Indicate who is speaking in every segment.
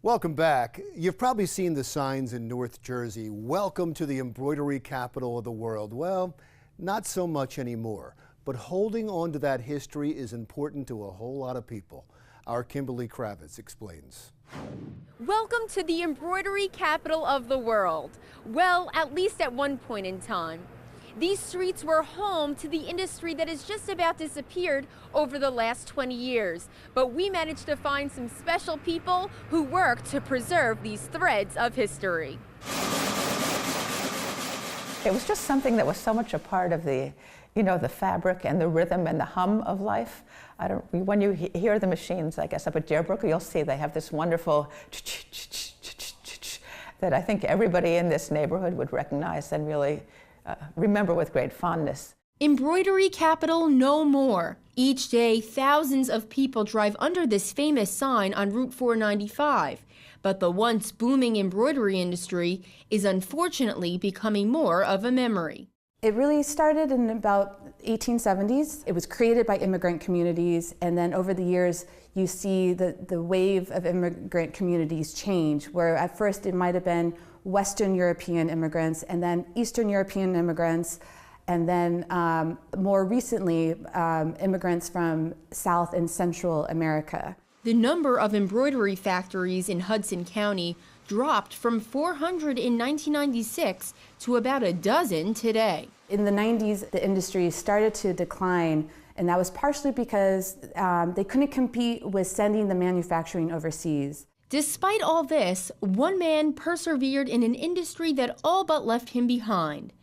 Speaker 1: Welcome back. You've probably seen the signs in North Jersey. Welcome to the embroidery capital of the world. Well, not so much anymore, but holding on to that history is important to a whole lot of people. Our Kimberly Kravitz explains.
Speaker 2: Welcome to the embroidery capital of the world. Well, at least at one point in time. These streets were home to the industry that has just about disappeared over the last 20 years. But we managed to find some special people who work to preserve these threads of history.
Speaker 3: It was just something that was so much a part of the, the fabric and the rhythm and the hum of life. When you hear the machines, I guess, up at Deerbrook, you'll see they have this wonderful that I think everybody in this neighborhood would recognize and really remember with great fondness.
Speaker 2: Embroidery capital no more. Each day, thousands of people drive under this famous sign on Route 495. But the once booming embroidery industry is unfortunately becoming more of a memory.
Speaker 4: It really started in about 1870s. It was created by immigrant communities, and then over the years you see the wave of immigrant communities change, where at first it might have been Western European immigrants, and then Eastern European immigrants, and then more recently immigrants from South and Central America.
Speaker 2: The number of embroidery factories in Hudson County dropped from 400 in 1996 to about a dozen today.
Speaker 4: In the 90s, the industry started to decline, and that was partially because they couldn't compete with sending the manufacturing overseas.
Speaker 2: Despite all this, one man persevered in an industry that all but left him behind.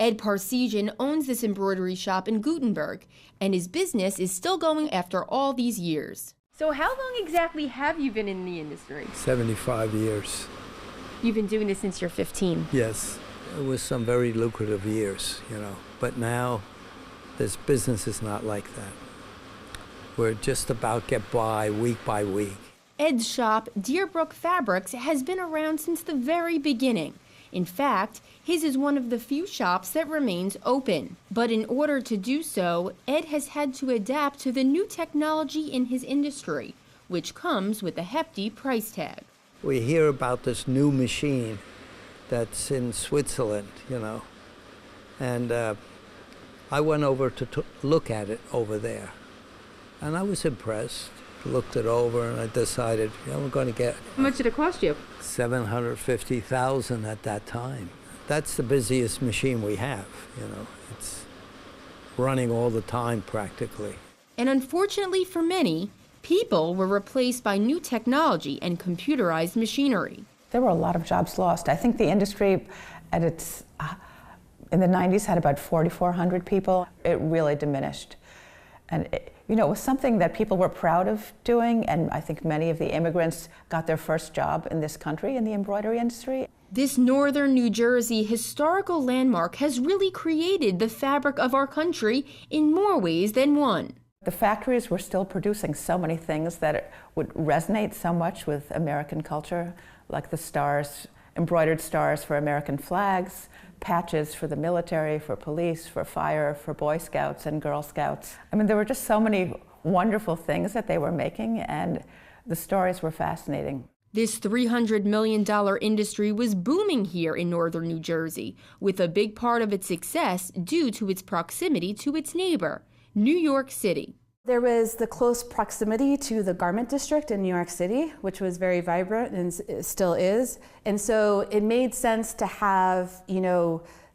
Speaker 2: Ed Parsegian owns this embroidery shop in Gutenberg, and his business is still going after all these years. So how long exactly have you been in the industry?
Speaker 5: 75 years.
Speaker 2: You've been doing this since you're 15?
Speaker 5: Yes. It was some very lucrative years, But now, this business is not like that. We're just about get by week by week.
Speaker 2: Ed's shop, Deerbrook Fabrics, has been around since the very beginning. In fact, his is one of the few shops that remains open. But in order to do so, Ed has had to adapt to the new technology in his industry, which comes with a hefty price tag.
Speaker 5: We hear about this new machine that's in Switzerland, and I went over to look at it over there, and I was impressed. Looked it over, and I decided, we're going to get.
Speaker 2: How much did it cost you?
Speaker 5: $750,000 at that time. That's the busiest machine we have. It's running all the time practically.
Speaker 2: And unfortunately for many, people were replaced by new technology and computerized machinery.
Speaker 3: There were a lot of jobs lost. I think the industry at its in the 90s had about 4,400 people. It really diminished. And it was something that people were proud of doing, and I think many of the immigrants got their first job in this country in the embroidery industry.
Speaker 2: This northern New Jersey historical landmark has really created the fabric of our country in more ways than one.
Speaker 3: The factories were still producing so many things that would resonate so much with American culture, like the stars, embroidered stars for American flags, patches for the military, for police, for fire, for Boy Scouts and Girl Scouts. There were just so many wonderful things that they were making, and the stories were fascinating.
Speaker 2: This $300 million industry was booming here in northern New Jersey, with a big part of its success due to its proximity to its neighbor, New York City.
Speaker 4: There was the close proximity to the garment district in New York City, which was very vibrant and still is. And so it made sense to have,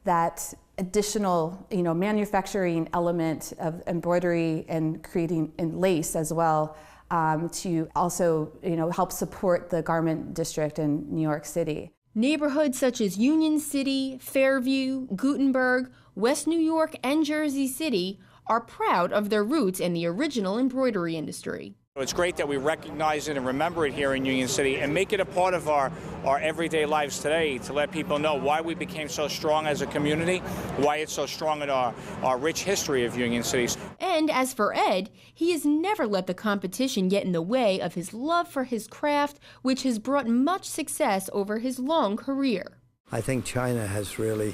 Speaker 4: that additional, manufacturing element of embroidery and creating in lace as well, to also, help support the garment district in New York City.
Speaker 2: Neighborhoods such as Union City, Fairview, Gutenberg, West New York, and Jersey City are proud of their roots in the original embroidery industry.
Speaker 6: It's great that we recognize it and remember it here in Union City and make it a part of our everyday lives today, to let people know why we became so strong as a community, why it's so strong in our rich history of Union City.
Speaker 2: And as for Ed, he has never let the competition get in the way of his love for his craft, which has brought much success over his long career.
Speaker 5: I think China has really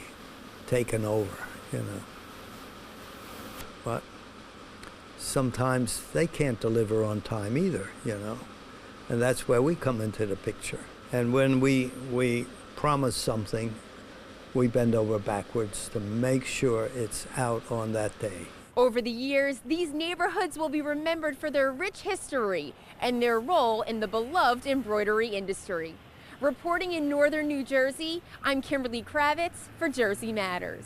Speaker 5: taken over, But sometimes they can't deliver on time either, And that's where we come into the picture. And when we promise something, we bend over backwards to make sure it's out on that day.
Speaker 2: Over the years, these neighborhoods will be remembered for their rich history and their role in the beloved embroidery industry. Reporting in northern New Jersey, I'm Kimberly Kravitz for Jersey Matters.